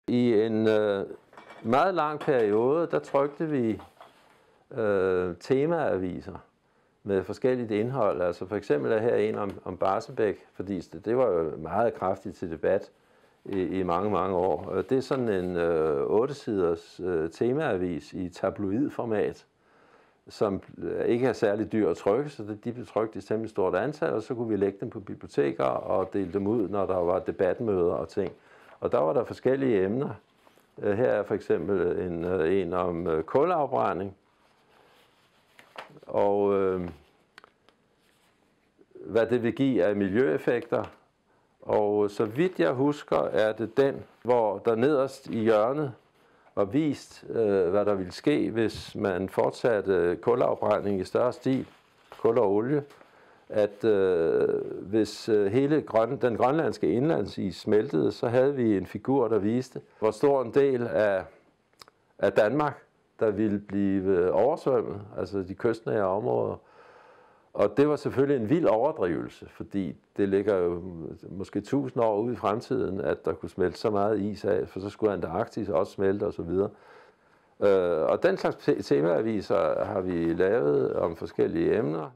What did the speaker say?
I en meget lang periode, der trykte vi temaaviser med forskelligt indhold. Altså for eksempel er her en om Barsebäck, fordi det var jo meget kraftigt til debat i mange, mange år. Det er sådan en 8-siders temaavis i tabloidformat, som ikke er særlig dyr at trykke, så de blev trykt i temmelig stort antal, og så kunne vi lægge dem på biblioteker og dele dem ud, når der var debatmøder og ting. Og der var der forskellige emner. Her er for eksempel en om kulafbrænding, og hvad det vil give af miljøeffekter. Og så vidt jeg husker, er det den, hvor der nederst i hjørnet var vist, hvad der ville ske, hvis man fortsatte kulafbrænding i større stil, kul og olie, at hvis hele den grønlandske indlandsis smeltede, så havde vi en figur, der viste, hvor stor en del af Danmark, der ville blive oversvømmet, altså de kystnære områder. Og det var selvfølgelig en vild overdrivelse, fordi det ligger jo måske 1000 år ude i fremtiden, at der kunne smelte så meget is af, for så skulle Antarktis også smelte osv. Og den slags temaaviser har vi lavet om forskellige emner.